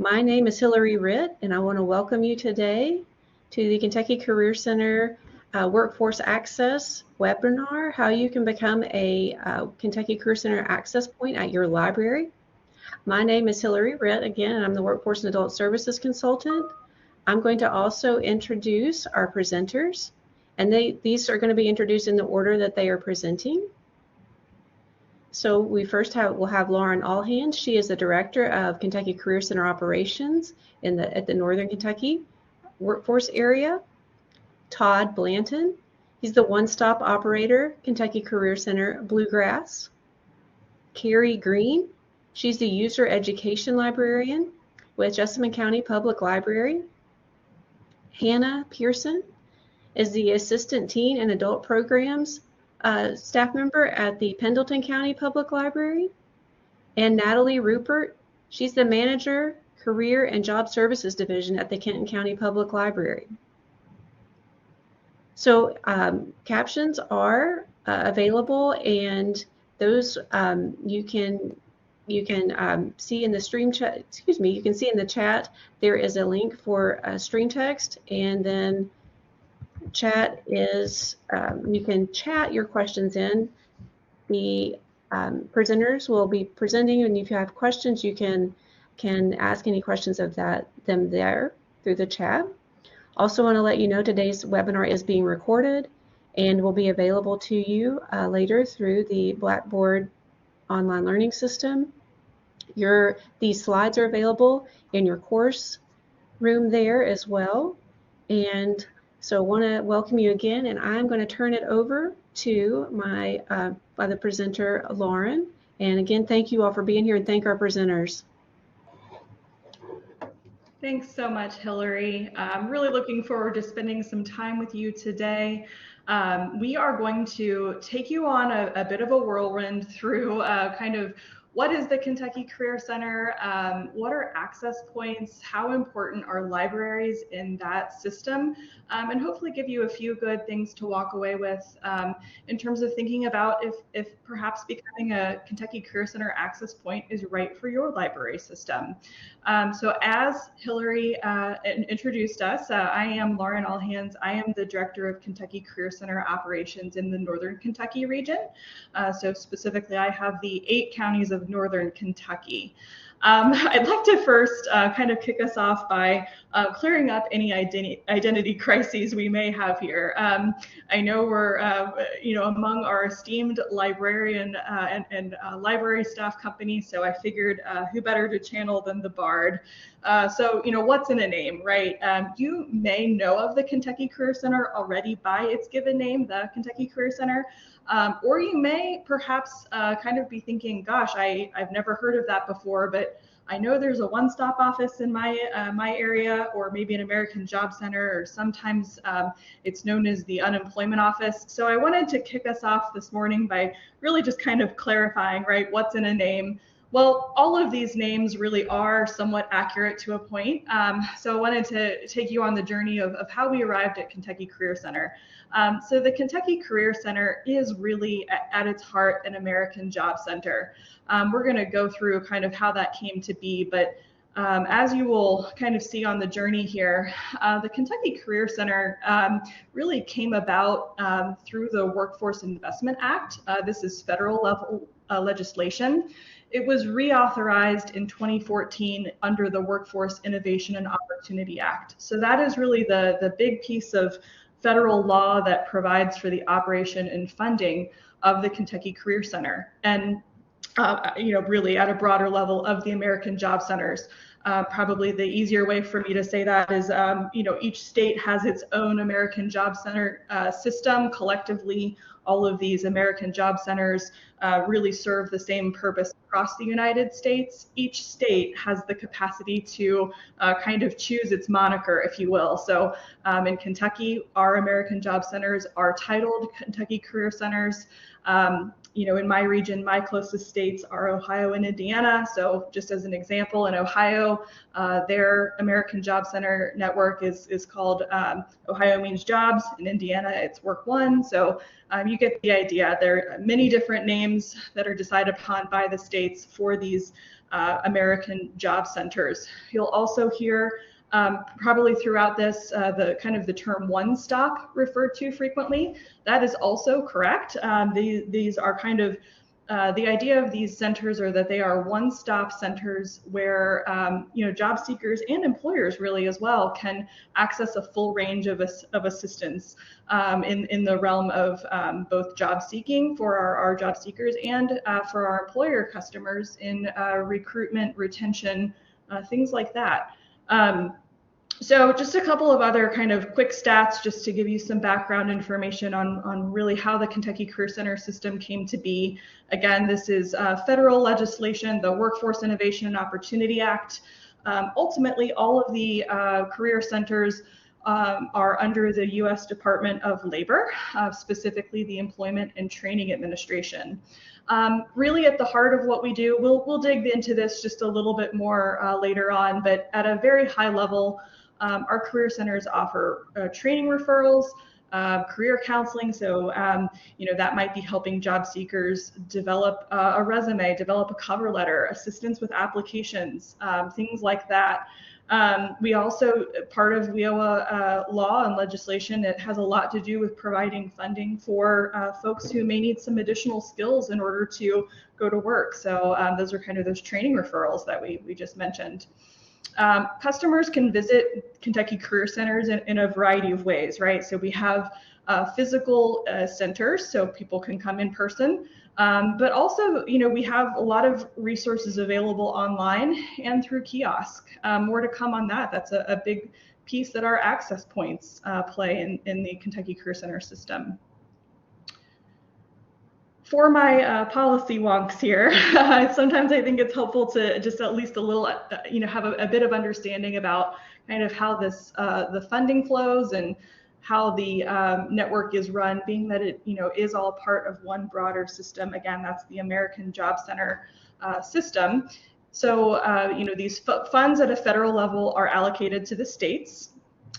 My name is Hillary Ritt, and I want to welcome you today to the Kentucky Career Center Workforce Access webinar, how you can become a Kentucky Career Center Access Point at your library. My name is Hillary Ritt, again, and I'm the Workforce and Adult Services Consultant. I'm going to also introduce our presenters, and these are going to be introduced in the order that they are presenting. So we first will have Lauren Allhands. She is the Director of Kentucky Career Center Operations at the Northern Kentucky Workforce Area. Todd Blanton, he's the One-Stop Operator, Kentucky Career Center Bluegrass. Carrie Green, she's the User Education Librarian with Jessamine County Public Library. Hannah Pearson is the Assistant Teen and Adult Programs staff member at the Pendleton County Public Library. And Natalie Rupert, she's the Manager, Career and Job Services Division at the Kenton County Public Library. So captions are available, and those you can see in the stream chat. Excuse me, you can see in the chat there is a link for stream text, and then chat is you can chat your questions in. The presenters will be presenting, and if you have questions, you can ask any questions of them there through the chat. Also want to let you know today's webinar is being recorded and will be available to you later through the Blackboard online learning system. These slides are available in your course room there as well. And so I want to welcome you again, and I'm going to turn it over to the presenter, Lauren. And again, thank you all for being here, and thank our presenters. Thanks so much, Hillary. I'm really looking forward to spending some time with you today. We are going to take you on a bit of a whirlwind through kind of what is the Kentucky Career Center, what are access points, how important are libraries in that system, and hopefully give you a few good things to walk away with in terms of thinking about if perhaps becoming a Kentucky Career Center access point is right for your library system. So as Hillary introduced us, I am Lauren Allhands. I am the Director of Kentucky Career Center Operations in the Northern Kentucky region. So specifically, I have the 8 counties of Northern Kentucky. I'd like to first kind of kick us off by clearing up any identity crises we may have here. I know we're, among our esteemed librarian and library staff company, so I figured who better to channel than the Bard. So, what's in a name, right? You may know of the Kentucky Career Center already by its given name, the Kentucky Career Center. Or you may perhaps kind of be thinking, gosh, I've never heard of that before, but I know there's a one-stop office in my area, or maybe an American Job Center, or sometimes it's known as the Unemployment Office. So I wanted to kick us off this morning by really just kind of clarifying, right, what's in a name. Well, all of these names really are somewhat accurate to a point. So I wanted to take you on the journey of how we arrived at Kentucky Career Center. So the Kentucky Career Center is really at its heart an American Job Center. We're going to go through kind of how that came to be, but as you will kind of see on the journey here, the Kentucky Career Center really came about through the Workforce Investment Act. This is federal level legislation. It was reauthorized in 2014 under the Workforce Innovation and Opportunity Act. So that is really the big piece of federal law that provides for the operation and funding of the Kentucky Career Center. And really at a broader level of the American Job Centers. Probably the easier way for me to say that is, each state has its own American Job Center system. Collectively, all of these American Job Centers really serve the same purpose across the United States. Each state has the capacity to kind of choose its moniker, if you will. So in Kentucky, our American Job Centers are titled Kentucky Career Centers. In my region, my closest states are Ohio and Indiana. So just as an example, in Ohio, their American Job Center network is called Ohio Means Jobs. In Indiana, it's Work One. So you get the idea. There are many different names that are decided upon by the states for these American job centers. You'll also hear probably throughout this the term one-stop referred to frequently. That is also correct. These are kind of the idea of these centers are that they are one-stop centers where job seekers and employers really as well can access a full range of assistance in the realm of both job seeking for our job seekers and for our employer customers in recruitment, retention, things like that. So just a couple of other kind of quick stats just to give you some background information on really how the Kentucky Career Center system came to be. Again, this is federal legislation, the Workforce Innovation and Opportunity Act. Ultimately, all of the career centers are under the U.S. Department of Labor, specifically the Employment and Training Administration. Really at the heart of what we do, we'll dig into this just a little bit more later on, but at a very high level, our career centers offer training referrals, career counseling. So, that might be helping job seekers develop a resume, develop a cover letter, assistance with applications, things like that. We also, part of WIOA law and legislation, it has a lot to do with providing funding for folks who may need some additional skills in order to go to work. So those are kind of those training referrals that we just mentioned. Customers can visit Kentucky Career Centers in a variety of ways, right? So we have physical centers, so people can come in person, but also, we have a lot of resources available online and through KIOSK. More to come on that. That's a big piece that our access points play in the Kentucky Career Center system. For my policy wonks here, sometimes I think it's helpful to just at least a little, have a bit of understanding about kind of how this, the funding flows and how the network is run, being that it, is all part of one broader system. Again, that's the American Job Center system. So, these funds at a federal level are allocated to the states.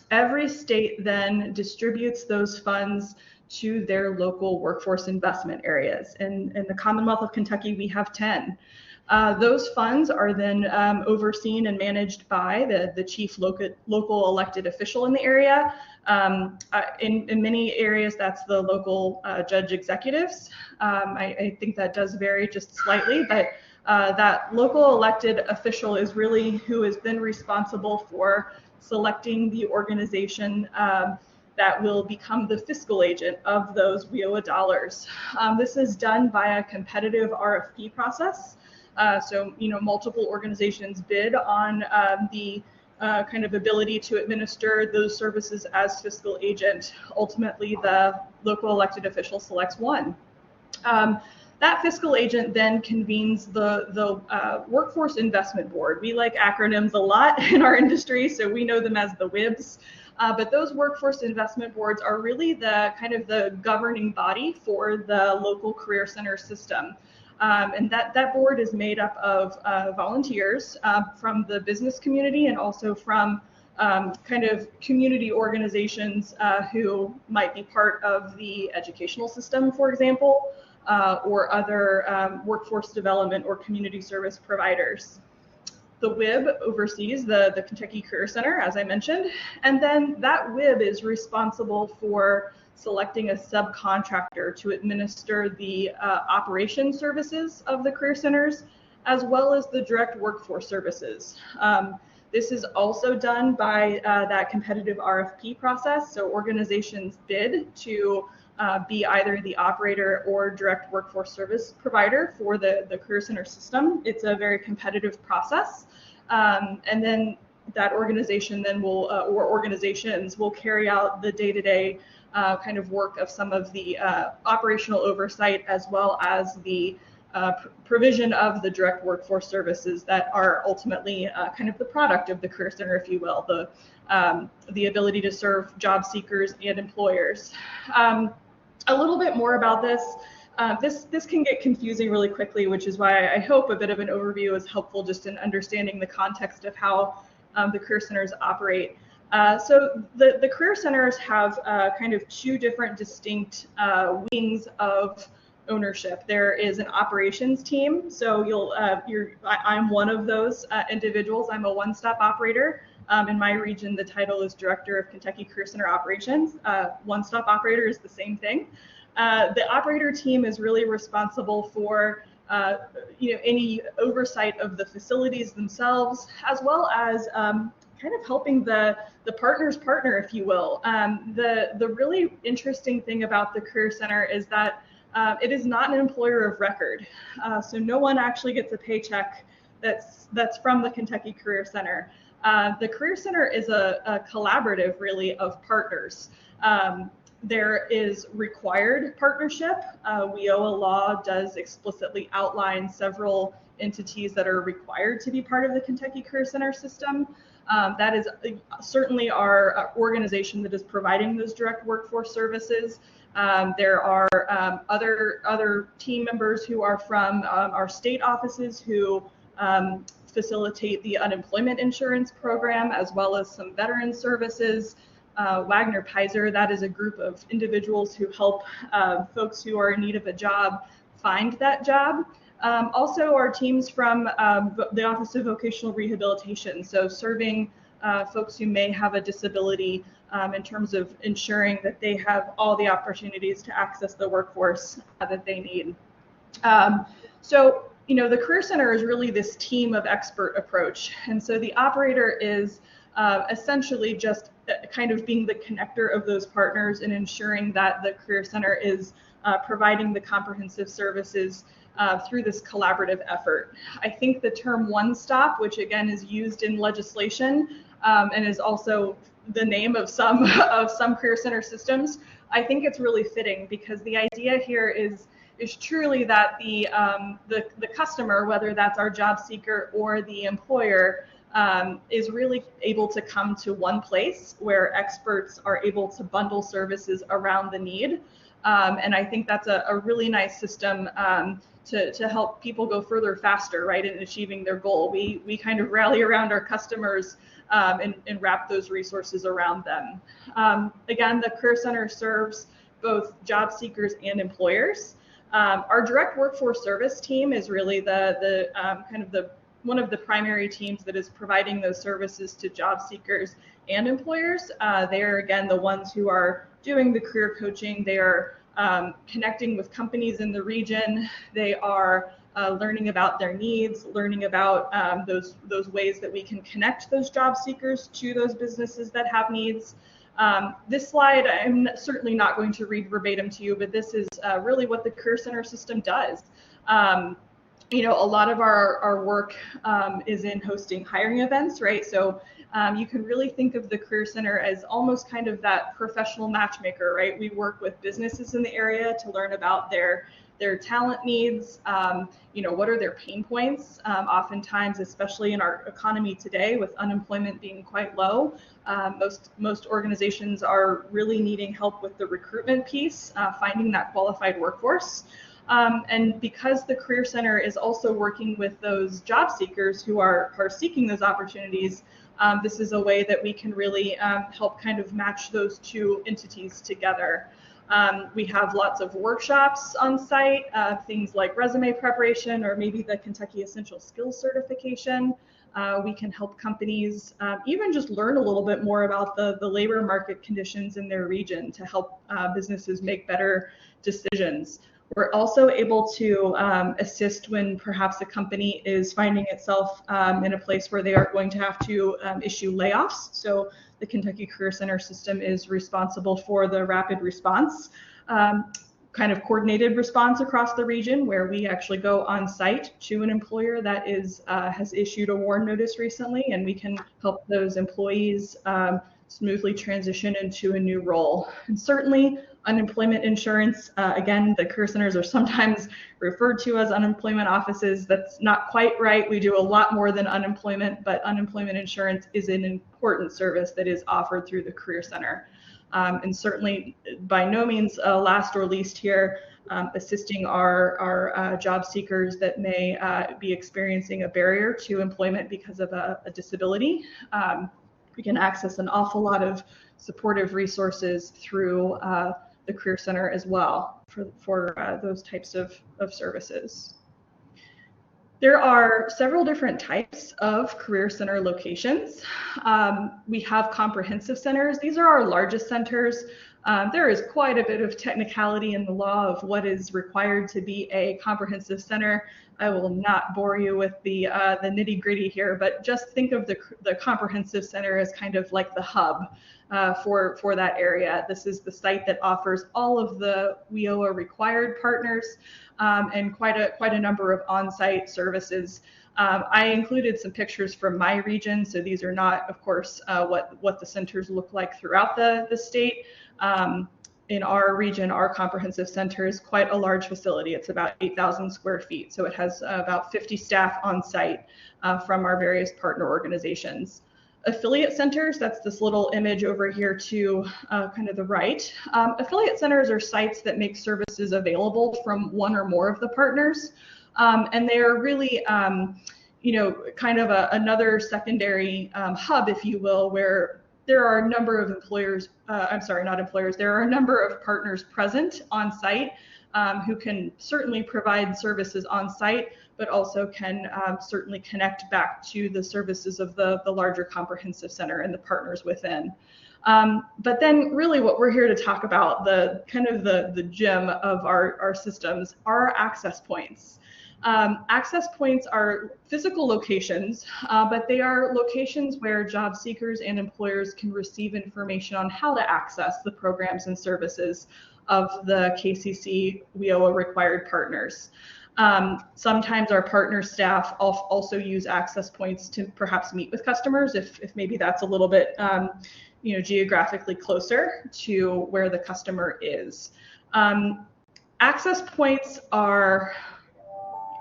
Every state then distributes those funds to their local workforce investment areas. And in the Commonwealth of Kentucky, we have 10. Those funds are then overseen and managed by the chief local elected official in the area. In many areas, that's the local judge executives. I think that does vary just slightly, but that local elected official is really who is then responsible for selecting the organization that will become the fiscal agent of those WIOA dollars. This is done by a competitive RFP process. So, multiple organizations bid on the kind of ability to administer those services as fiscal agent. Ultimately, the local elected official selects one. That fiscal agent then convenes the Workforce Investment Board. We like acronyms a lot in our industry, so we know them as the WIBs. But those workforce investment boards are really the kind of the governing body for the local career center system. And that board is made up of volunteers from the business community and also from kind of community organizations who might be part of the educational system, for example, or other workforce development or community service providers. The WIB oversees the Kentucky Career Center, as I mentioned, and then that WIB is responsible for selecting a subcontractor to administer the operation services of the career centers, as well as the direct workforce services. This is also done by that competitive RFP process, so organizations bid to be either the operator or direct workforce service provider for the career center system. It's a very competitive process. And then that organization then will, or organizations will carry out the day-to-day kind of work of some of the operational oversight, as well as the provision of the direct workforce services that are ultimately kind of the product of the career center, if you will, the ability to serve job seekers and employers. A little bit more about this. This can get confusing really quickly, which is why I hope a bit of an overview is helpful just in understanding the context of how the career centers operate. So the career centers have kind of two different distinct wings of ownership. There is an operations team, so I'm one of those individuals. I'm a one-stop operator. In my region, the title is Director of Kentucky Career Center Operations. One-stop operator is the same thing. The operator team is really responsible for any oversight of the facilities themselves, as well as kind of helping the partner's partner, if you will. The really interesting thing about the Career Center is that it is not an employer of record. So no one actually gets a paycheck that's from the Kentucky Career Center. The Career Center is a collaborative, really, of partners. There is required partnership. WIOA law does explicitly outline several entities that are required to be part of the Kentucky Career Center system. That is certainly our organization that is providing those direct workforce services. There are other team members who are from our state offices who facilitate the unemployment insurance program, as well as some veteran services. Wagner Pizer, that is a group of individuals who help folks who are in need of a job find that job. Also, our teams from the Office of Vocational Rehabilitation, so serving folks who may have a disability in terms of ensuring that they have all the opportunities to access the workforce that they need. So, the Career Center is really this team of expert approach. And so the operator is essentially just kind of being the connector of those partners and ensuring that the Career Center is providing the comprehensive services through this collaborative effort. I think the term one-stop, which again is used in legislation and is also the name of some Career Center systems, I think it's really fitting, because the idea here is truly that the customer, whether that's our job seeker or the employer, is really able to come to one place where experts are able to bundle services around the need. And I think that's a really nice system to help people go further faster, right, in achieving their goal. We kind of rally around our customers and wrap those resources around them. Again, the Career Center serves both job seekers and employers. Our direct workforce service team is really one of the primary teams that is providing those services to job seekers and employers. They are, again, the ones who are doing the career coaching. They are connecting with companies in the region. They are learning about their needs, learning about those ways that we can connect those job seekers to those businesses that have needs. This slide, I'm certainly not going to read verbatim to you, but this is really what the Career Center system does. A lot of our work is in hosting hiring events, right? So you can really think of the Career Center as almost kind of that professional matchmaker, right? We work with businesses in the area to learn about their talent needs, what are their pain points. Oftentimes, especially in our economy today, with unemployment being quite low, most organizations are really needing help with the recruitment piece, finding that qualified workforce. And because the Career Center is also working with those job seekers who are seeking those opportunities, this is a way that we can really help kind of match those two entities together. We have lots of workshops on site, things like resume preparation or maybe the Kentucky Essential Skills Certification. We can help companies even just learn a little bit more about the labor market conditions in their region to help businesses make better decisions. We're also able to assist when perhaps a company is finding itself in a place where they are going to have to issue layoffs. So the Kentucky Career Center system is responsible for the rapid response, kind of coordinated response across the region, where we actually go on site to an employer that has issued a WARN notice recently, and we can help those employees smoothly transition into a new role. And certainly unemployment insurance, again, the Career Centers are sometimes referred to as unemployment offices. That's not quite right. We do a lot more than unemployment, but unemployment insurance is an important service that is offered through the Career Center. And certainly by no means last or least here, assisting our job seekers that may be experiencing a barrier to employment because of a disability. We can access an awful lot of supportive resources through the Career Center as well for those types of services. There are several different types of Career Center locations. We have comprehensive centers. These are our largest centers. There is quite a bit of technicality in the law of what is required to be a comprehensive center. I will not bore you with the nitty-gritty here, but just think of the comprehensive center as kind of like the hub for that area. This is the site that offers all of the WIOA required partners and quite a number of on-site services. I included some pictures from my region, so these are not, of course, what the centers look like throughout the state. In our region, our comprehensive center is quite a large facility. It's about 8,000 square feet, so it has about 50 staff on site from our various partner organizations. Affiliate centers, that's this little image over here to kind of the right. Affiliate centers are sites that make services available from one or more of the partners, and they are really kind of another secondary hub, if you will, where there are a number of employers, there are a number of partners present on site who can certainly provide services on site, but also can certainly connect back to the services of the larger comprehensive center and the partners within. But then really what we're here to talk about, the gem of our systems, are access points. Access points are physical locations, but they are locations where job seekers and employers can receive information on how to access the programs and services of the KCC WIOA required partners. Sometimes our partner staff also use access points to perhaps meet with customers if maybe that's a little bit geographically closer to where the customer is. Access points are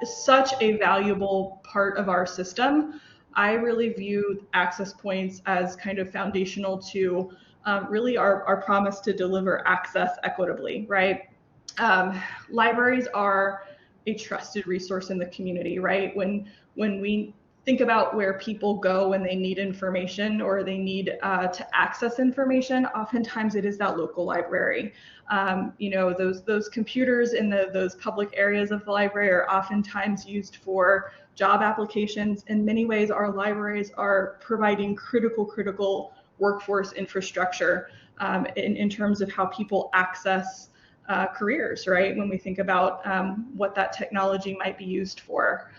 such a valuable part of our system. I really view access points as kind of foundational to really our promise to deliver access equitably, right? Libraries are a trusted resource in the community, right? When we think about where people go when they need information or they need to access information, oftentimes it is that local library. Those computers in those public areas of the library are oftentimes used for job applications. In many ways, our libraries are providing critical workforce infrastructure in terms of how people access careers, right? When we think about what that technology might be used for.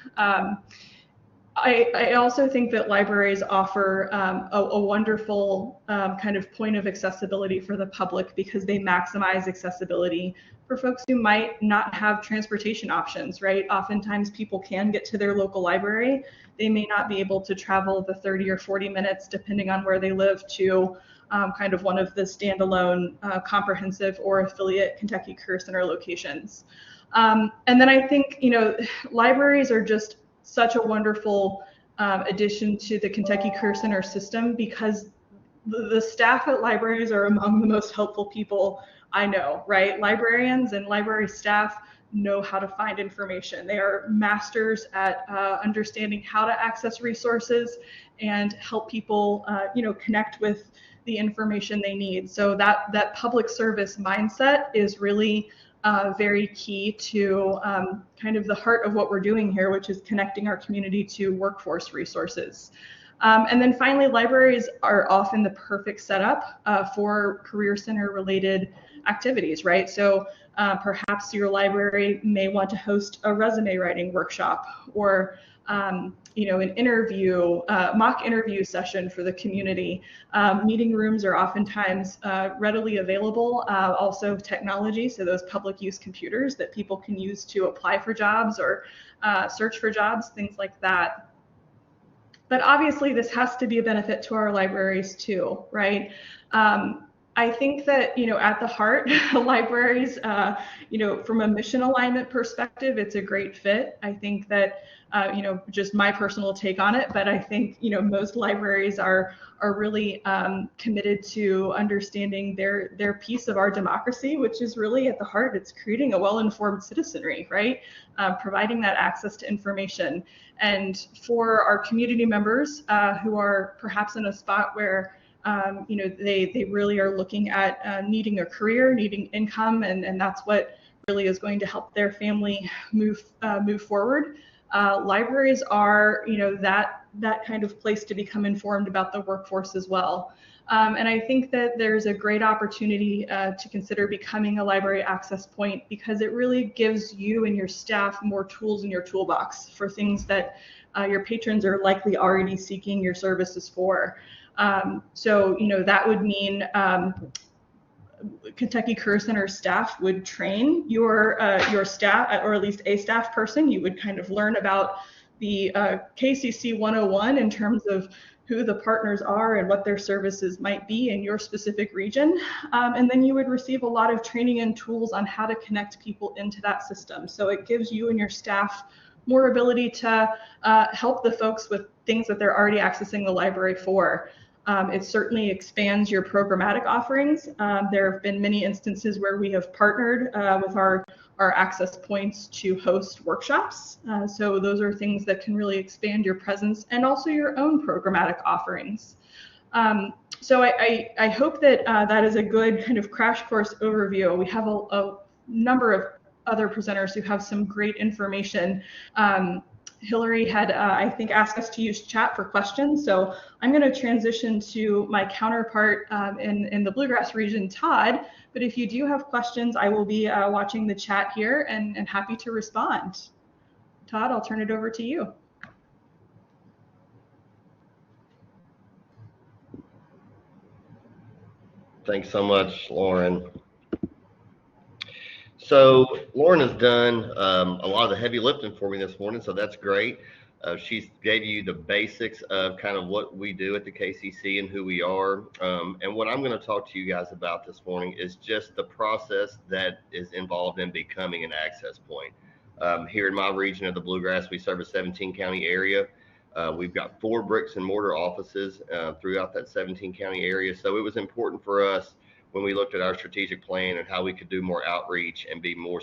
I also think that libraries offer a wonderful kind of point of accessibility for the public because they maximize accessibility for folks who might not have transportation options, right? Oftentimes people can get to their local library. They may not be able to travel the 30 or 40 minutes, depending on where they live, to kind of one of the standalone comprehensive or affiliate Kentucky Career Center locations. And then I think, libraries are just such a wonderful addition to the Kentucky Career Center system because the staff at libraries are among the most helpful people I know, right? Librarians and library staff know how to find information. They are masters at understanding how to access resources and help people, connect with the information they need. So that public service mindset is really very key to kind of the heart of what we're doing here, which is connecting our community to workforce resources. And then finally, libraries are often the perfect setup for Career Center related activities, right? So perhaps your library may want to host a resume writing workshop or an interview, mock interview session for the community. Meeting rooms are oftentimes readily available. Also technology, so those public use computers that people can use to apply for jobs or search for jobs, things like that. But obviously this has to be a benefit to our libraries too, right? I think that, at the heart, libraries, from a mission alignment perspective, it's a great fit. I think that, just my personal take on it, but I think, most libraries are really committed to understanding their piece of our democracy, which is really at the heart, it's creating a well-informed citizenry, right? Providing that access to information. And for our community members who are perhaps in a spot where They really are looking at needing a career, needing income, and that's what really is going to help their family move forward. Libraries are, that kind of place to become informed about the workforce as well. And I think that there's a great opportunity to consider becoming a library access point, because it really gives you and your staff more tools in your toolbox for things that your patrons are likely already seeking your services for. So that would mean Kentucky Career Center staff would train your staff, or at least a staff person. You would kind of learn about the KCC 101 in terms of who the partners are and what their services might be in your specific region. And then you would receive a lot of training and tools on how to connect people into that system. So it gives you and your staff more ability to help the folks with things that they're already accessing the library for. It certainly expands your programmatic offerings. There have been many instances where we have partnered with our access points to host workshops. So those are things that can really expand your presence and also your own programmatic offerings. So I hope that that is a good kind of crash course overview. We have a number of other presenters who have some great information. Hillary had, I think, asked us to use chat for questions. So I'm going to transition to my counterpart in the Bluegrass region, Todd. But if you do have questions, I will be watching the chat here and happy to respond. Todd, I'll turn it over to you. Thanks so much, Lauren. So Lauren has done a lot of the heavy lifting for me this morning, so that's great. She's gave you the basics of kind of what we do at the KCC and who we are. And what I'm going to talk to you guys about this morning is just the process that is involved in becoming an access point. Here in my region of the Bluegrass, we serve a 17-county area. We've got 4 bricks and mortar offices throughout that 17-county area. So it was important for us when we looked at our strategic plan and how we could do more outreach and be more,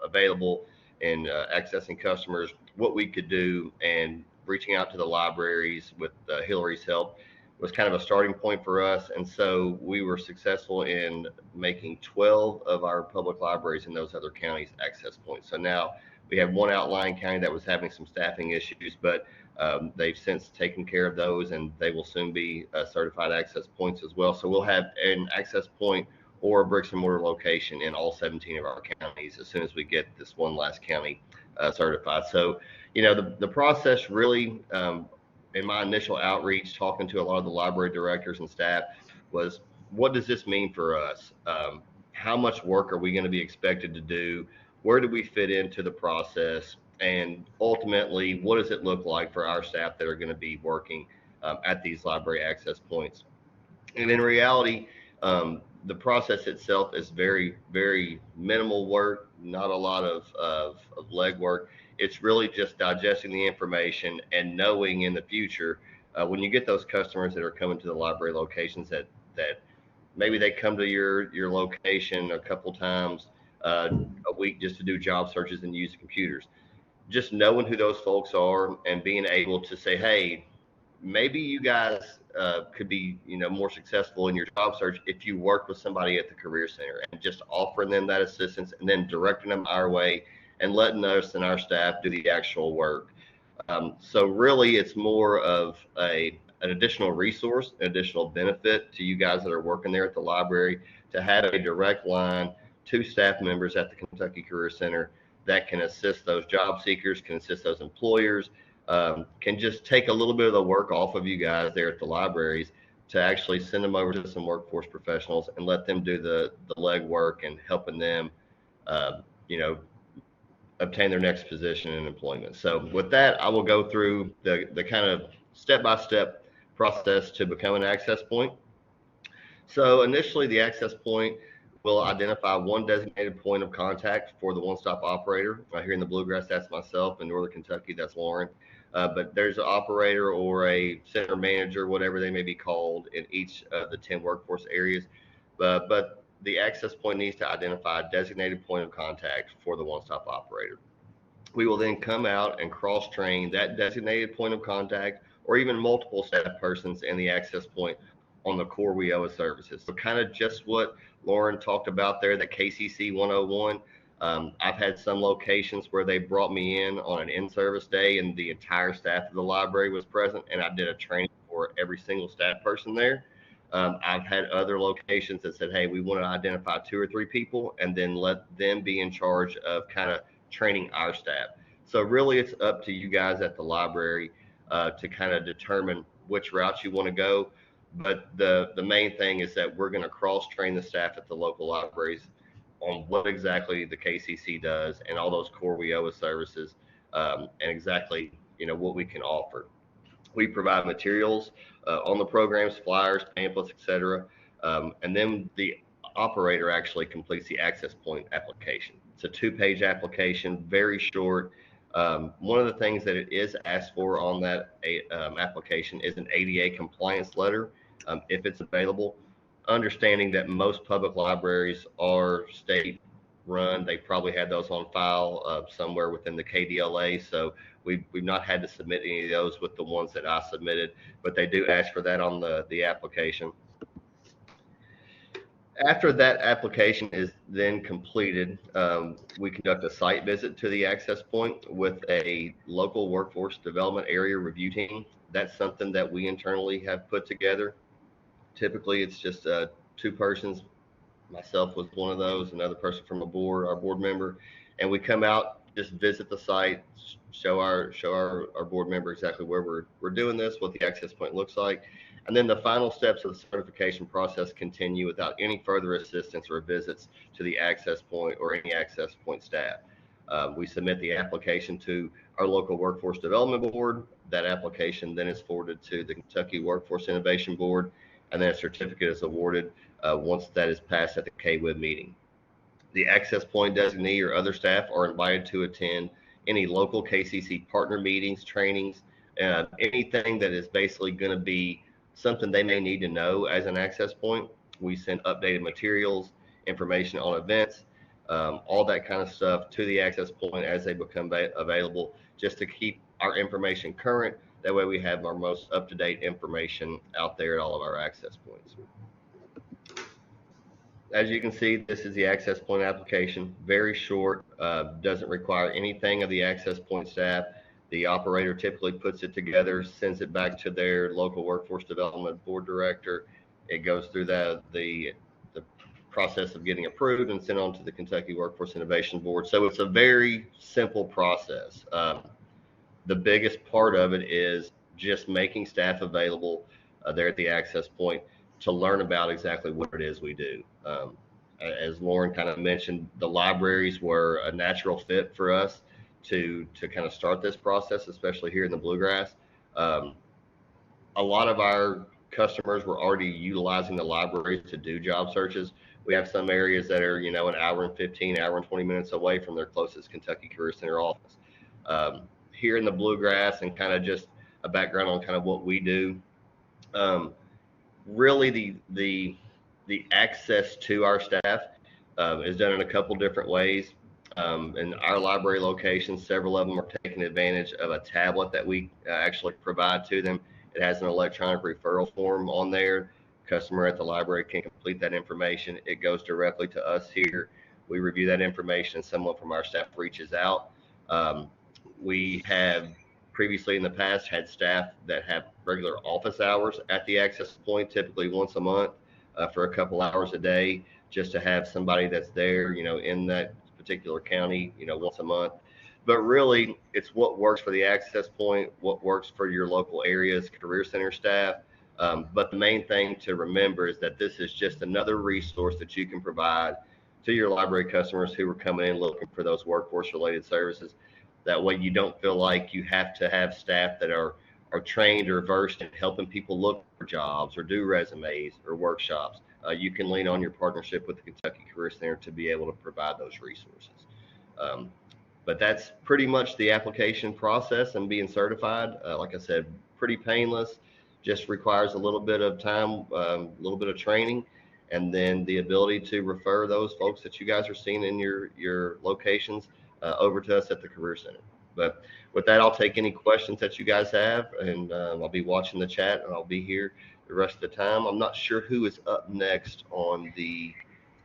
available and accessing customers, what we could do, and reaching out to the libraries with Hillary's help was kind of a starting point for us. And so we were successful in making 12 of our public libraries in those other counties access points. So now we have one outlying county that was having some staffing issues, but they've since taken care of those, and they will soon be certified access points as well. So we'll have an access point or a bricks and mortar location in all 17 of our counties as soon as we get this one last county certified. So, the process really, in my initial outreach, talking to a lot of the library directors and staff, was what does this mean for us? How much work are we going to be expected to do? Where do we fit into the process? And ultimately, what does it look like for our staff that are going to be working at these library access points? And in reality, the process itself is very, very minimal work, not a lot of leg work. It's really just digesting the information and knowing in the future when you get those customers that are coming to the library locations that maybe they come to your location a couple times a week just to do job searches and use the computers. Just knowing who those folks are and being able to say, hey, maybe you guys could be, more successful in your job search if you work with somebody at the Career Center, and just offering them that assistance and then directing them our way and letting us and our staff do the actual work. So really, it's more of an additional resource, an additional benefit to you guys that are working there at the library to have a direct line to staff members at the Kentucky Career Center that can assist those job seekers, can assist those employers, can just take a little bit of the work off of you guys there at the libraries to actually send them over to some workforce professionals and let them do the leg work and helping them, obtain their next position in employment. So with that, I will go through the kind of step-by-step process to become an access point. So initially, the access point will identify one designated point of contact for the one-stop operator. Here in the Bluegrass, that's myself. In Northern Kentucky, that's Lauren. But there's an operator or a center manager, whatever they may be called, in each of the 10 workforce areas. But the access point needs to identify a designated point of contact for the one-stop operator. We will then come out and cross-train that designated point of contact, or even multiple staff persons in the access point, on the core WIOA services. So kind of just what Lauren talked about there, that KCC 101. I've had some locations where they brought me in on an in-service day and the entire staff of the library was present, and I did a training for every single staff person there. I've had other locations that said, hey, we want to identify 2 or 3 people and then let them be in charge of kind of training our staff. So really it's up to you guys at the library to kind of determine which route you want to go. But the main thing is that we're going to cross-train the staff at the local libraries on what exactly the KCC does and all those core WIOA services, and exactly what we can offer. We provide materials on the programs, flyers, pamphlets, etc. And then the operator actually completes the access point application. It's a 2-page application, very short. One of the things that it is asked for on that application is an ADA compliance letter, if it's available. Understanding that most public libraries are state run, they probably had those on file somewhere within the KDLA. So we've not had to submit any of those with the ones that I submitted, but they do ask for that on the application. After that application is then completed, we conduct a site visit to the access point with a local workforce development area review team. That's something that we internally have put together. Typically, it's just 2 persons. Myself was one of those, another person from our board member, and we come out, just visit the site, show our board member exactly where we're doing this, what the access point looks like, and then the final steps of the certification process continue without any further assistance or visits to the access point or any access point staff. We submit the application to our local workforce development board. That application then is forwarded to the Kentucky Workforce Innovation Board, and then a certificate is awarded once that is passed at the KWIB meeting. The access point designee or other staff are invited to attend any local KCC partner meetings, trainings, anything that is basically going to be something they may need to know as an access point. We send updated materials, information on events, all that kind of stuff to the access point as they become available, just to keep our information current. That way we have our most up-to-date information out there at all of our access points. As you can see, this is the access point application. Very short, doesn't require anything of the access point staff. The operator typically puts it together, sends it back to their local workforce development board director. It goes through the process of getting approved and sent on to the Kentucky Workforce Innovation Board. So it's a very simple process. The biggest part of it is just making staff available there at the access point to learn about exactly what it is we do. As Lauren kind of mentioned, the libraries were a natural fit for us to kind of start this process, especially here in the Bluegrass. A lot of our customers were already utilizing the libraries to do job searches. We have some areas that are, an hour and 15, hour and 20 minutes away from their closest Kentucky Career Center office. Here in the Bluegrass, and kind of just a background on kind of what we do, really the access to our staff is done in a couple different ways. In our library locations, several of them are taking advantage of a tablet that we actually provide to them. It has an electronic referral form on there. Customer at the library can complete that information. It goes directly to us here. We review that information and someone from our staff reaches out. We have previously in the past had staff that have regular office hours at the access point, typically once a month for a couple hours a day, just to have somebody that's there, in that particular county, once a month. But really, it's what works for the access point, what works for your local area's career center staff. But the main thing to remember is that this is just another resource that you can provide to your library customers who are coming in looking for those workforce related services. That way you don't feel like you have to have staff that are trained or versed in helping people look for jobs or do resumes or workshops. You can lean on your partnership with the Kentucky Career Center to be able to provide those resources. But that's pretty much the application process and being certified. Like I said, pretty painless, just requires a little bit of time, a little bit of training, and then the ability to refer those folks that you guys are seeing in your locations over to us at the Career Center. But with that, I'll take any questions that you guys have, and I'll be watching the chat, and I'll be here the rest of the time. I'm not sure who is up next on the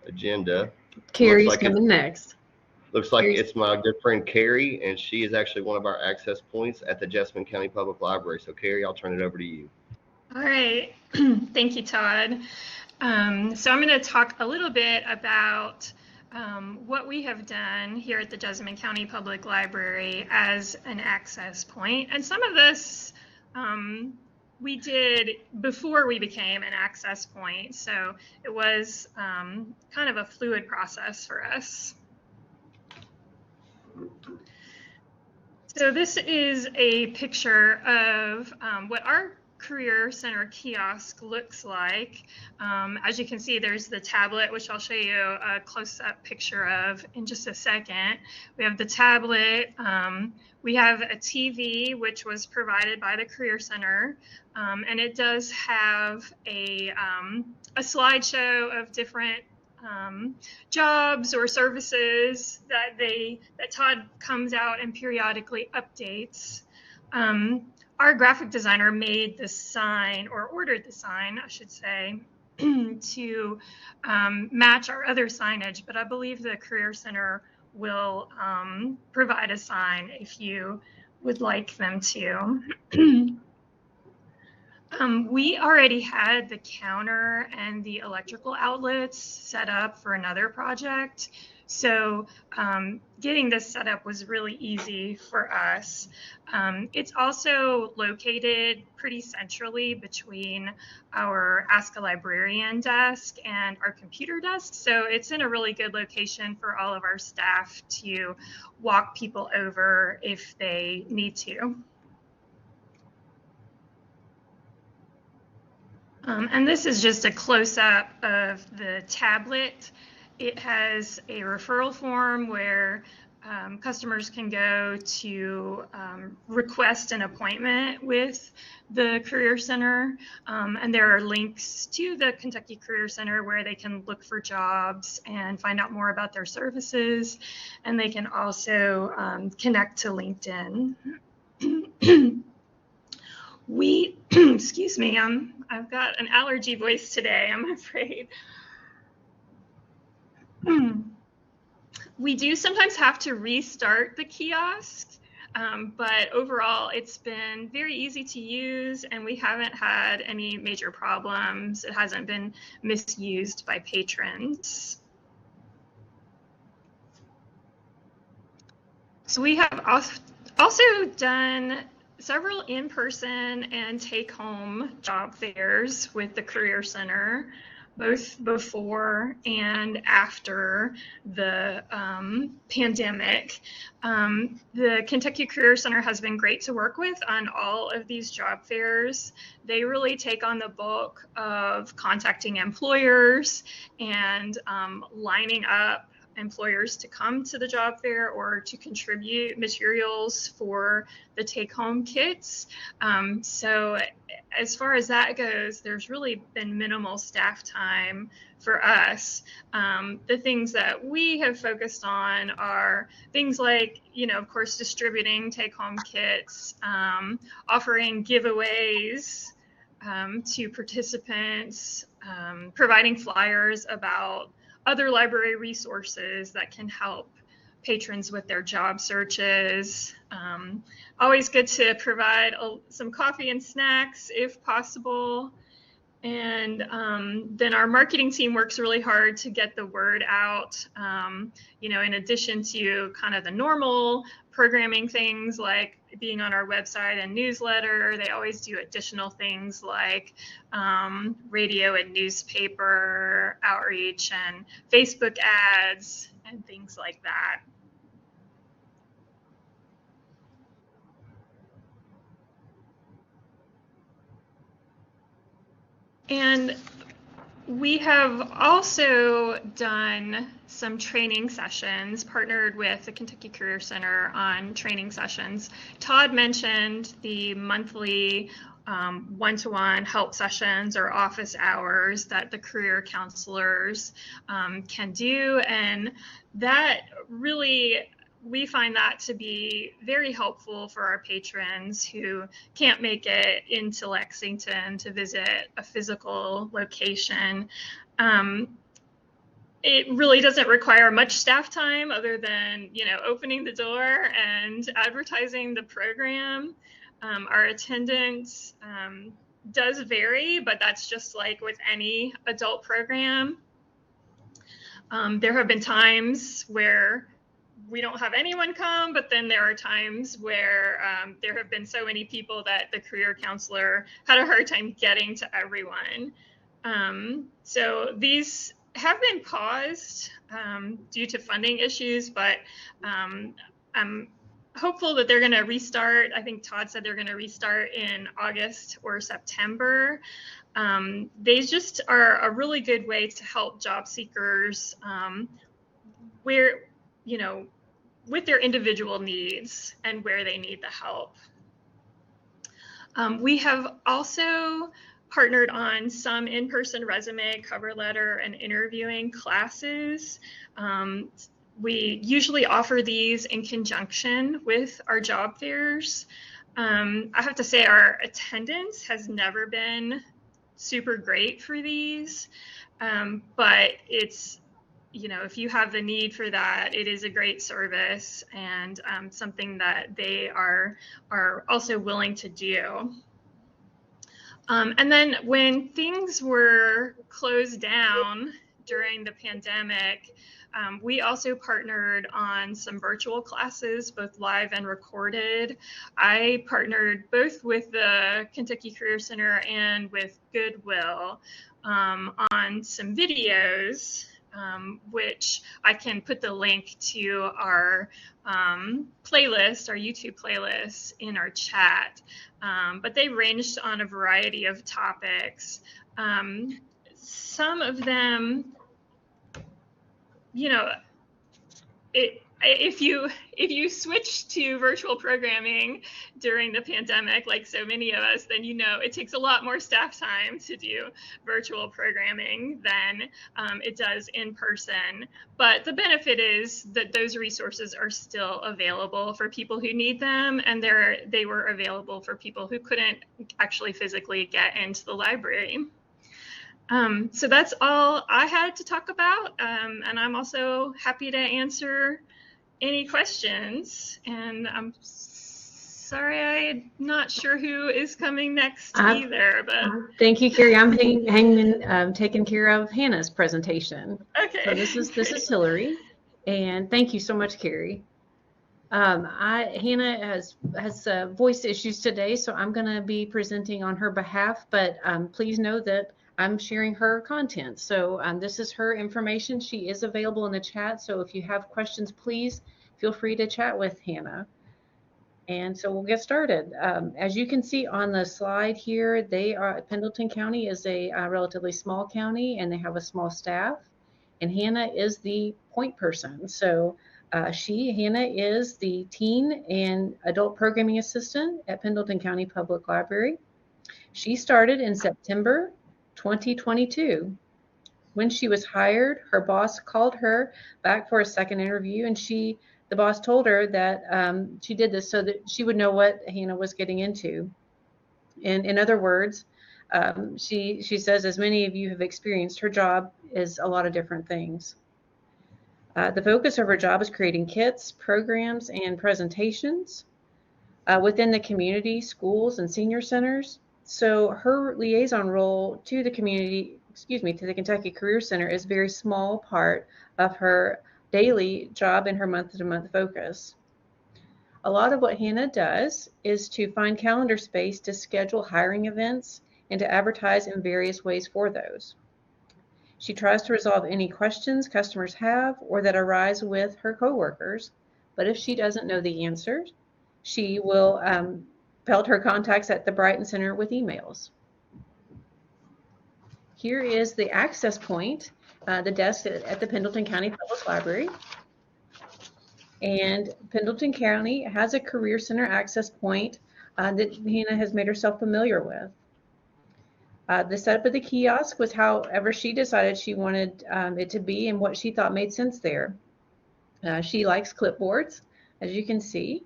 agenda. Carrie's coming next. Looks like it's my good friend Carrie, and she is actually one of our access points at the Jessamine County Public Library. So Carrie, I'll turn it over to you. All right. Thank you, Todd. So I'm going to talk a little bit about what we have done here at the Jessamine County Public Library as an access point. And some of this we did before we became an access point. So it was kind of a fluid process for us. So this is a picture of what our Career Center kiosk looks like. As you can see, there's the tablet, which I'll show you a close-up picture of in just a second. We have the tablet. We have a TV, which was provided by the Career Center, and it does have a slideshow of different jobs or services that Todd comes out and periodically updates. Our graphic designer made the sign, or ordered the sign, I should say, to match our other signage, but I believe the Career Center will provide a sign if you would like them to. We already had the counter and the electrical outlets set up for another project. So getting this set up was really easy for us. It's also located pretty centrally between our Ask a Librarian desk and our computer desk. So it's in a really good location for all of our staff to walk people over if they need to. And this is just a close-up of the tablet. It has a referral form where customers can go to request an appointment with the Career Center. And there are links to the Kentucky Career Center where they can look for jobs and find out more about their services. And they can also connect to LinkedIn. Excuse me, I've got an allergy voice today, I'm afraid. We do sometimes have to restart the kiosk, but overall it's been very easy to use and we haven't had any major problems. It hasn't been misused by patrons. So we have also done several in-person and take-home job fairs with the Career Center, both before and after the pandemic. The Kentucky Career Center has been great to work with on all of these job fairs. They really take on the bulk of contacting employers and lining up employers to come to the job fair or to contribute materials for the take-home kits. So as far as that goes, there's really been minimal staff time for us. The things that we have focused on are things like, of course, distributing take-home kits, offering giveaways to participants, providing flyers about other library resources that can help patrons with their job searches. Always good to provide some coffee and snacks if possible. And then our marketing team works really hard to get the word out, in addition to kind of the normal programming things like being on our website and newsletter. They always do additional things like radio and newspaper outreach and Facebook ads and things like that. And we have also done some training sessions, partnered with the Kentucky Career Center on training sessions. Todd mentioned the monthly one-to-one help sessions or office hours that the career counselors can do, and that really we find that to be very helpful for our patrons who can't make it into Lexington to visit a physical location. It really doesn't require much staff time other than, opening the door and advertising the program. Our attendance does vary, but that's just like with any adult program. There have been times where we don't have anyone come, but then there are times where there have been so many people that the career counselor had a hard time getting to everyone. So these have been paused due to funding issues, but I'm hopeful that they're going to restart. I think Todd said they're going to restart in August or September. They just are a really good way to help job seekers where, with their individual needs and where they need the help. We have also partnered on some in-person resume, cover letter, and interviewing classes. We usually offer these in conjunction with our job fairs. I have to say our attendance has never been super great for these, but it's, if you have the need for that, it is a great service and something that they are also willing to do. And then when things were closed down during the pandemic, we also partnered on some virtual classes, both live and recorded. I partnered both with the Kentucky Career Center and with Goodwill on some videos, which I can put the link to our playlist, our YouTube playlist, in our chat. But they ranged on a variety of topics. Some of them, if you switch to virtual programming during the pandemic, like so many of us, then it takes a lot more staff time to do virtual programming than it does in person. But the benefit is that those resources are still available for people who need them, and they were available for people who couldn't actually physically get into the library. So that's all I had to talk about, and I'm also happy to answer any questions. And I'm sorry, I'm not sure who is coming next either. But thank you, Carrie. I'm taking care of Hannah's presentation. Okay. So this is Hillary, and thank you so much, Carrie. Hannah has voice issues today, so I'm going to be presenting on her behalf. But please know that I'm sharing her content. So this is her information. She is available in the chat. So if you have questions, please feel free to chat with Hannah. And so we'll get started. As you can see on the slide here, Pendleton County is a relatively small county, and they have a small staff. And Hannah is the point person. So Hannah is the teen and adult programming assistant at Pendleton County Public Library. She started in September 2022. When she was hired, her boss called her back for a second interview, and the boss told her that she did this so that she would know what Hannah was getting into. And in other words, she says, as many of you have experienced, her job is a lot of different things. The focus of her job is creating kits, programs, and presentations within the community, schools, and senior centers. So her liaison role to the community, to the Kentucky Career Center, is a very small part of her daily job and her month-to-month focus. A lot of what Hannah does is to find calendar space to schedule hiring events and to advertise in various ways for those. She tries to resolve any questions customers have or that arise with her coworkers, but if she doesn't know the answers, she will pelt her contacts at the Brighton Center with emails. Here is the access point, the desk at the Pendleton County Public Library. And Pendleton County has a Career Center access point that Hannah has made herself familiar with. The setup of the kiosk was however she decided she wanted it to be and what she thought made sense there. She likes clipboards, as you can see.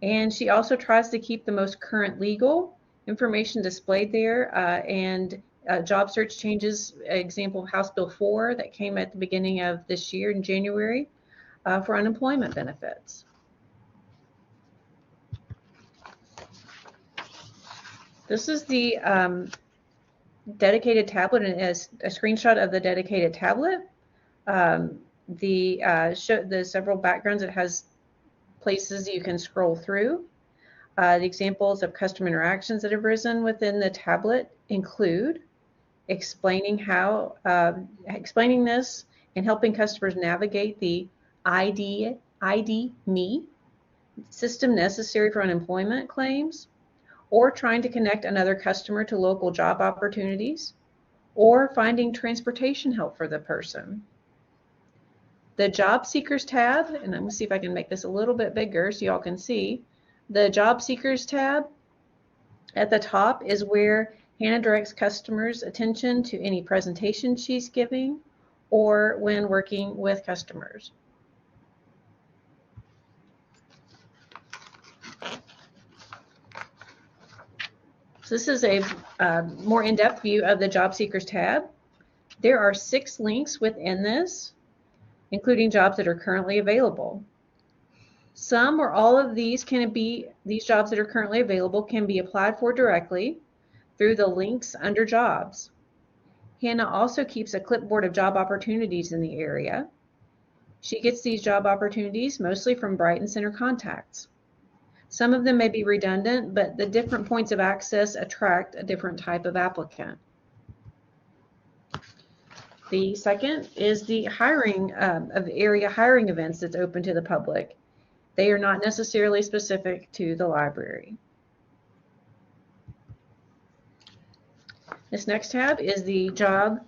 And she also tries to keep the most current legal information displayed there, and job search changes, example House Bill 4 that came at the beginning of this year in January for unemployment benefits. This is the dedicated tablet, and is a screenshot of the dedicated tablet. The several backgrounds, it has places you can scroll through. The examples of customer interactions that have risen within the tablet include explaining this and helping customers navigate the ID Me system necessary for unemployment claims, or trying to connect another customer to local job opportunities, or finding transportation help for the person. The Job Seekers tab, and I'm going to see if I can make this a little bit bigger so y'all can see. The Job Seekers tab at the top is where Hannah directs customers' attention to any presentation she's giving or when working with customers. So this is a more in-depth view of the Job Seekers tab. There are 6 links within this, including jobs that are currently available. Some or all of these jobs that are currently available can be applied for directly through the links under jobs. Hannah also keeps a clipboard of job opportunities in the area. She gets these job opportunities mostly from Brighton Center contacts. Some of them may be redundant, but the different points of access attract a different type of applicant. The second is the hiring of area hiring events that's open to the public. They are not necessarily specific to the library. This next tab is the job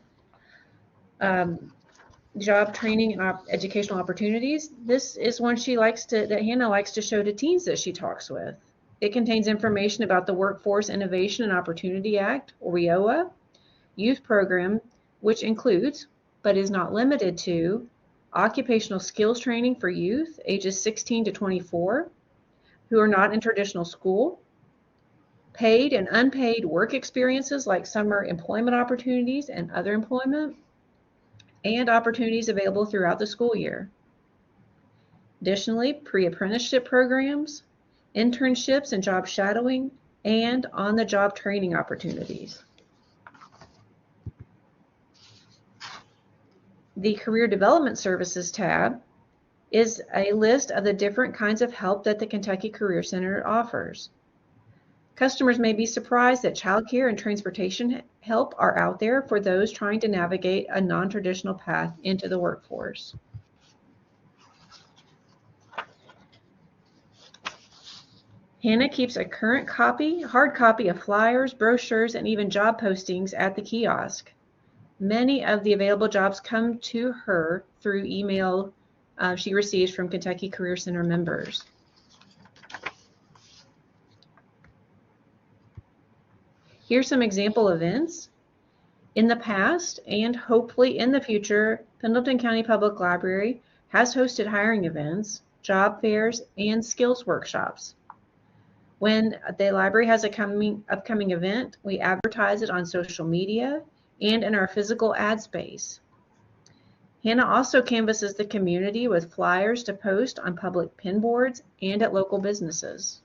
training and educational opportunities. This is one that Hannah likes to show to teens that she talks with. It contains information about the Workforce Innovation and Opportunity Act, or WIOA, youth program, which includes, but is not limited to, occupational skills training for youth ages 16 to 24 who are not in traditional school, paid and unpaid work experiences like summer employment opportunities and other employment, and opportunities available throughout the school year. Additionally, pre-apprenticeship programs, internships and job shadowing, and on-the-job training opportunities. The Career Development Services tab is a list of the different kinds of help that the Kentucky Career Center offers. Customers may be surprised that childcare and transportation help are out there for those trying to navigate a non-traditional path into the workforce. Hannah keeps a current hard copy of flyers, brochures, and even job postings at the kiosk. Many of the available jobs come to her through email she receives from Kentucky Career Center members. Here's some example events. In the past, and hopefully in the future, Pendleton County Public Library has hosted hiring events, job fairs, and skills workshops. When the library has an upcoming event, we advertise it on social media and in our physical ad space. Hannah also canvasses the community with flyers to post on public pin boards and at local businesses.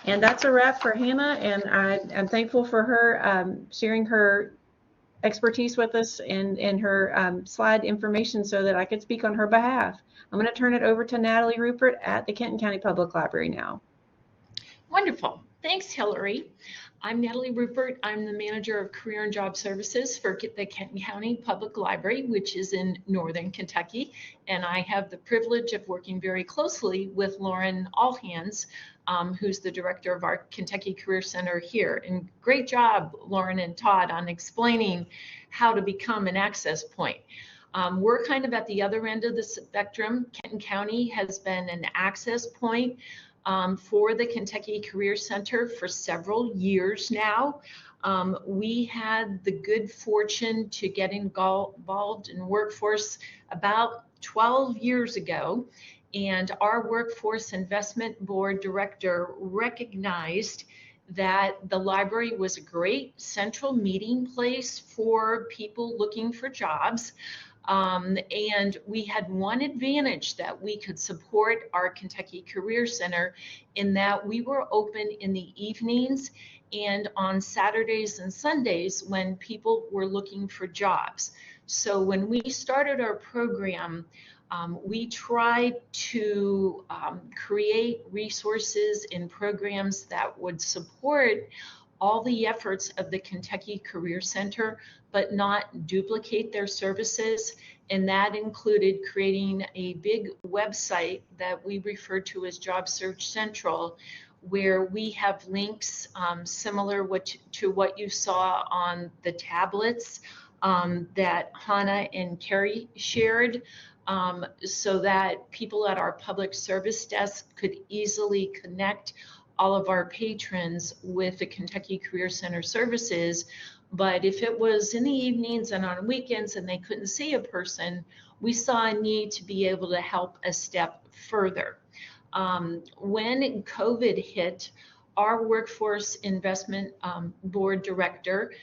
And that's a wrap for Hannah, and I'm thankful for her sharing her expertise with us and her slide information so that I could speak on her behalf. I'm going to turn it over to Natalie Rupert at the Kenton County Public Library now. Wonderful. Thanks, Hillary. I'm Natalie Rupert. I'm the manager of Career and Job Services for the Kenton County Public Library, which is in northern Kentucky. And I have the privilege of working very closely with Lauren Allhands, who's the director of our Kentucky Career Center here. And great job, Lauren and Todd, on explaining how to become an access point. We're kind of at the other end of the spectrum. Kenton County has been an access point for the Kentucky Career Center for several years now. We had the good fortune to get involved in workforce about 12 years ago, and our Workforce Investment Board director recognized that the library was a great central meeting place for people looking for jobs. And we had one advantage that we could support our Kentucky Career Center in that we were open in the evenings and on Saturdays and Sundays when people were looking for jobs. So when we started our program, we tried to create resources and programs that would support all the efforts of the Kentucky Career Center, but not duplicate their services. And that included creating a big website that we refer to as Job Search Central, where we have links similar to what you saw on the tablets that Hannah and Carrie shared, so that people at our public service desk could easily connect all of our patrons with the Kentucky Career Center services. But if it was in the evenings and on weekends and they couldn't see a person, we saw a need to be able to help a step further. When COVID hit, our Workforce Investment Board director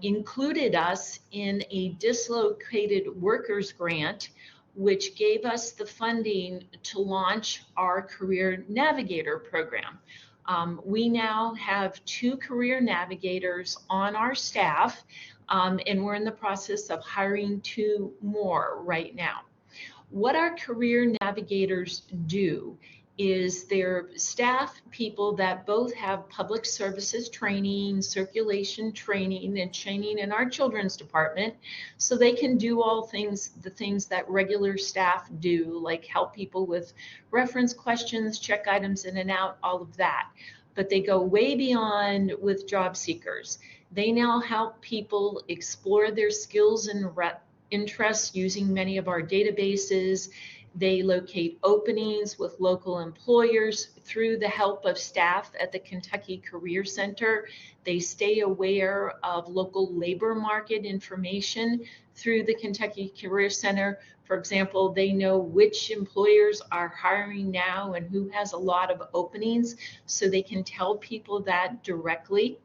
included us in a dislocated workers grant, which gave us the funding to launch our Career Navigator program. We now have 2 career navigators on our staff, and we're in the process of hiring 2 more right now. What our career navigators do is they're staff people that both have public services training, circulation training, and training in our children's department, so they can do the things that regular staff do, like help people with reference questions, check items in and out, all of that. But they go way beyond with job seekers. They now help people explore their skills and interests using many of our databases. They locate openings with local employers through the help of staff at the Kentucky Career Center. They stay aware of local labor market information through the Kentucky Career Center. For example, they know which employers are hiring now and who has a lot of openings, so they can tell people that directly.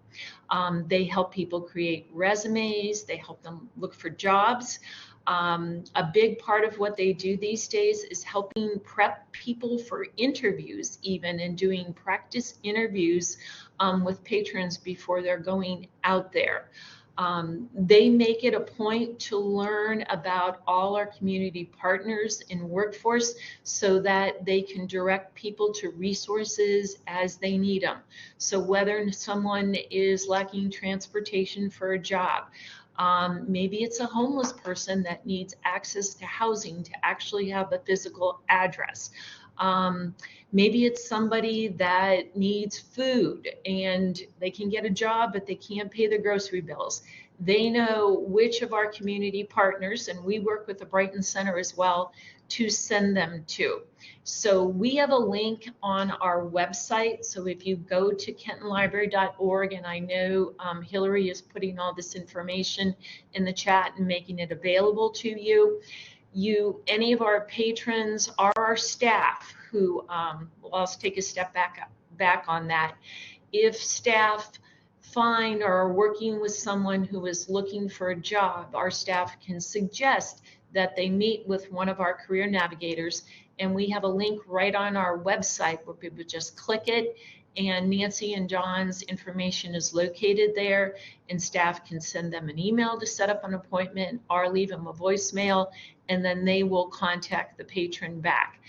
They help people create resumes. They help them look for jobs. A big part of what they do these days is helping prep people for interviews even, and doing practice interviews with patrons before they're going out there. They make it a point to learn about all our community partners in workforce so that they can direct people to resources as they need them. So whether someone is lacking transportation for a job, maybe it's a homeless person that needs access to housing to actually have a physical address. Maybe it's somebody that needs food and they can get a job, but they can't pay their grocery bills. They know which of our community partners, and we work with the Brighton Center as well, to send them to. So we have a link on our website. So if you go to kentonlibrary.org, and I know Hillary is putting all this information in the chat and making it available to you. Any of our patrons are our staff who, well, I'll take a step back on that. If staff find or are working with someone who is looking for a job, our staff can suggest that they meet with one of our career navigators, and we have a link right on our website where people just click it, and Nancy and John's information is located there, and staff can send them an email to set up an appointment or leave them a voicemail, and then they will contact the patron back.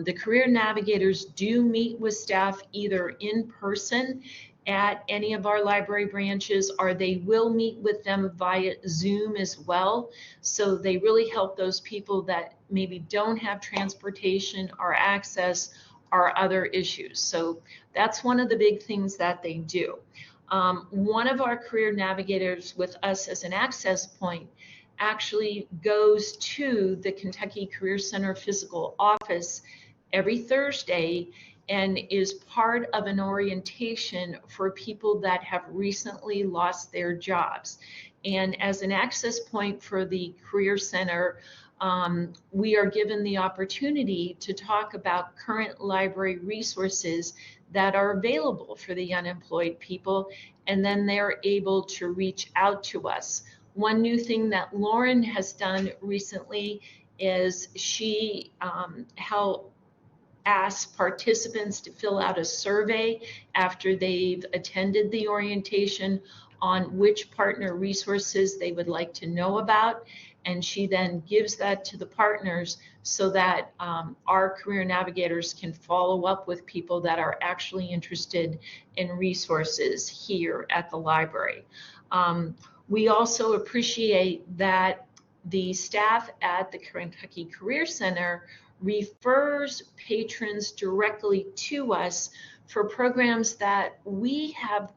The career navigators do meet with staff either in person at any of our library branches, or they will meet with them via Zoom as well. So they really help those people that maybe don't have transportation or access or other issues. So that's one of the big things that they do. One of our career navigators with us as an access point actually goes to the Kentucky Career Center physical office every Thursday and is part of an orientation for people that have recently lost their jobs. And as an access point for the Career Center, we are given the opportunity to talk about current library resources that are available for the unemployed people, and then they're able to reach out to us. One new thing that Lauren has done recently is she asked participants to fill out a survey after they've attended the orientation on which partner resources they would like to know about. And she then gives that to the partners so that our career navigators can follow up with people that are actually interested in resources here at the library. We also appreciate that the staff at the Kentucky Career Center refers patrons directly to us for programs that we have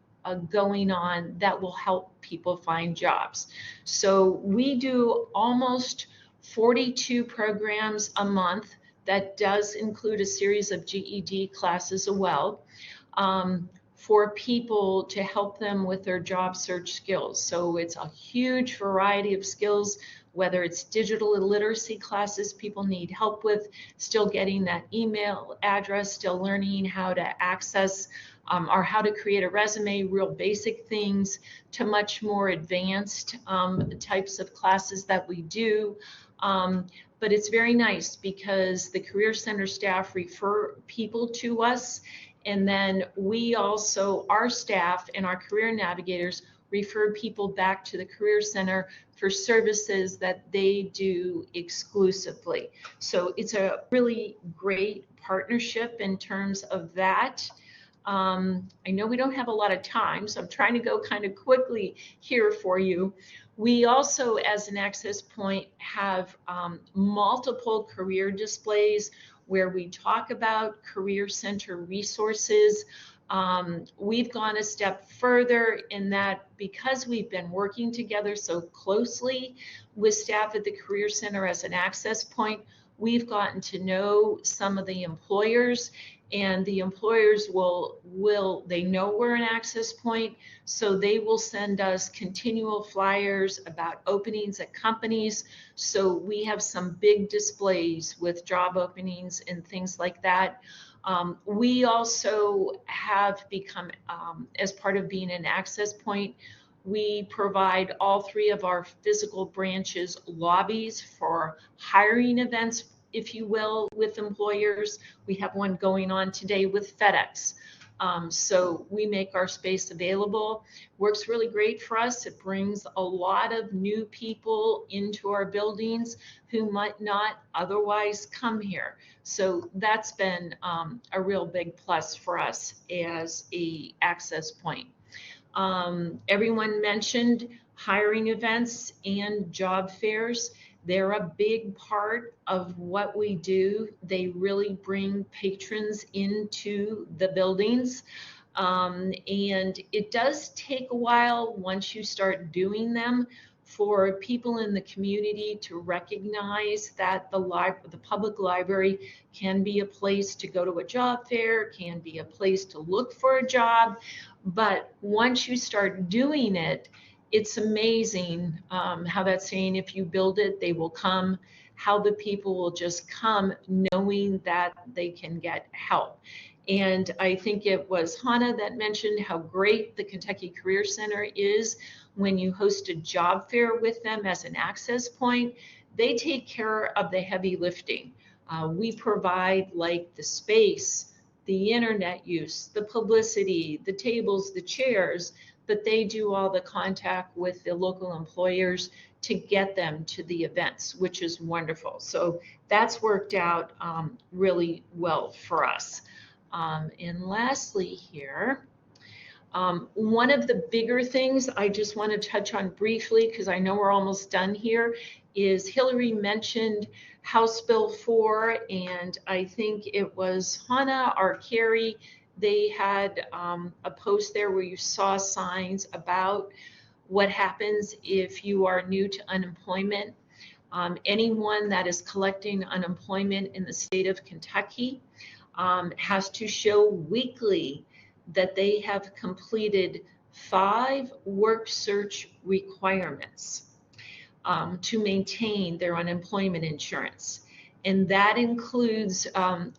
going on that will help people find jobs. So we do almost 42 programs a month. That does include a series of GED classes as well, for people to help them with their job search skills. So it's a huge variety of skills, whether it's digital literacy classes people need help with, still getting that email address, still learning how to access or how to create a resume, real basic things, to much more advanced types of classes that we do. But it's very nice because the Career Center staff refer people to us, and then we also, our staff and our career navigators, refer people back to the Career Center for services that they do exclusively. So it's a really great partnership in terms of that. I know we don't have a lot of time, so I'm trying to go kind of quickly here for you. We also, as an access point, have multiple career displays where we talk about Career Center resources. We've gone a step further in that because we've been working together so closely with staff at the Career Center as an access point, we've gotten to know some of the employers, and the employers they know we're an access point, so they will send us continual flyers about openings at companies. So we have some big displays with job openings and things like that. We also have become, as part of being an access point, we provide all three of our physical branches lobbies for hiring events, if you will, with employers. We have one going on today with FedEx. So we make our space available. Works really great for us. It brings a lot of new people into our buildings who might not otherwise come here. So that's been a real big plus for us as a access point. Everyone mentioned hiring events and job fairs. They're a big part of what we do. They really bring patrons into the buildings. And it does take a while once you start doing them for people in the community to recognize that the public library can be a place to go to a job fair, can be a place to look for a job. But once you start doing it, it's amazing how that saying, if you build it, they will come, how the people will just come knowing that they can get help. And I think it was Hannah that mentioned how great the Kentucky Career Center is when you host a job fair with them as an access point. They take care of the heavy lifting. We provide like the space, the internet use, the publicity, the tables, the chairs, but they do all the contact with the local employers to get them to the events, which is wonderful. So that's worked out really well for us. And lastly here, one of the bigger things I just want to touch on briefly, because I know we're almost done here, is Hillary mentioned House Bill 4, and I think it was Hannah or Carrie. They had a post there where you saw signs about what happens if you are new to unemployment. Anyone that is collecting unemployment in the state of Kentucky has to show weekly that they have completed 5 work search requirements to maintain their unemployment insurance. And that includes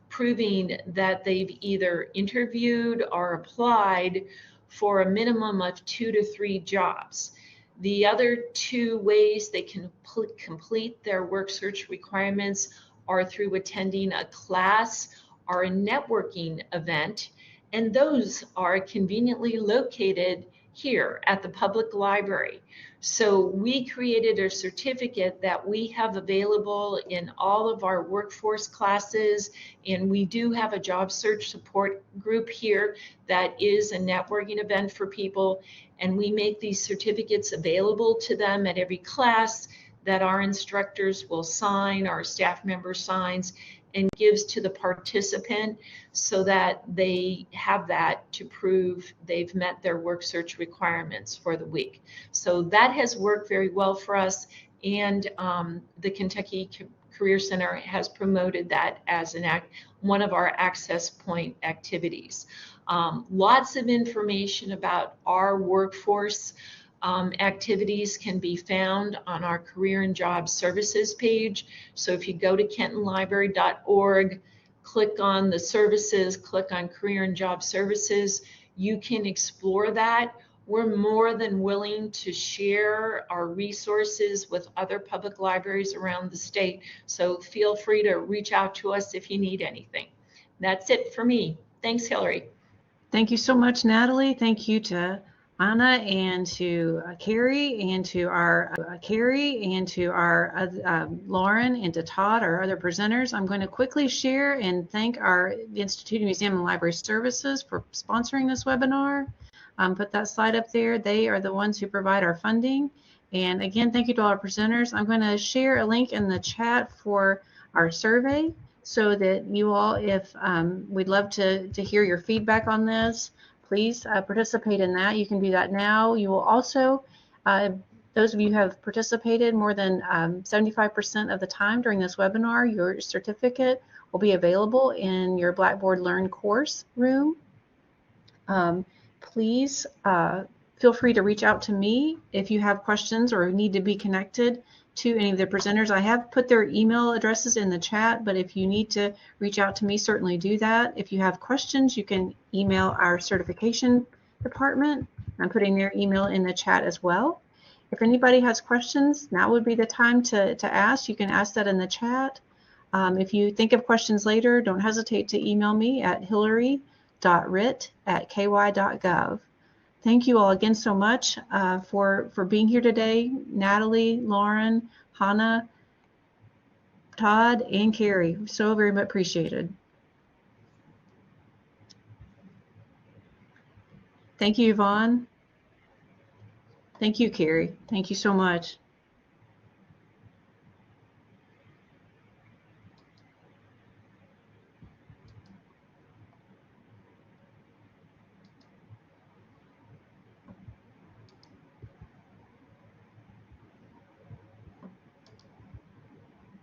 proving that they've either interviewed or applied for a minimum of 2 to 3 jobs. The other 2 ways they can complete their work search requirements are through attending a class or a networking event, and those are conveniently located here at the public library. So we created a certificate that we have available in all of our workforce classes, and we do have a job search support group here that is a networking event for people, and we make these certificates available to them at every class that our instructors will sign, our staff member signs, and gives to the participant so that they have that to prove they've met their work search requirements for the week. So that has worked very well for us, and the Kentucky Career Center has promoted that as one of our Access Point activities. Lots of information about our workforce activities can be found on our Career and Job Services page. So if you go to kentonlibrary.org, click on the services, click on Career and Job Services, you can explore that. We're more than willing to share our resources with other public libraries around the state. So feel free to reach out to us if you need anything. That's it for me. Thanks, Hillary. Thank you so much, Natalie. Thank you to Anna and to Carrie and to our Lauren and to Todd, our other presenters. I'm going to quickly share and thank our Institute of Museum and Library Services for sponsoring this webinar. Put that slide up there. They are the ones who provide our funding. And again, thank you to all our presenters. I'm going to share a link in the chat for our survey so that you all, if we'd love to hear your feedback on this, please participate in that. You can do that now. You will also, those of you who have participated more than 75% of the time during this webinar, your certificate will be available in your Blackboard Learn course room. Please feel free to reach out to me if you have questions or need to be connected to any of the presenters. I have put their email addresses in the chat, but if you need to reach out to me, certainly do that. If you have questions, you can email our certification department. I'm putting their email in the chat as well. If anybody has questions, now would be the time to ask. You can ask that in the chat. If you think of questions later, don't hesitate to email me at hillary.ritt@ky.gov. Thank you all again so much for being here today. Natalie, Lauren, Hannah, Todd, and Carrie. So very much appreciated. Thank you, Yvonne. Thank you, Carrie. Thank you so much.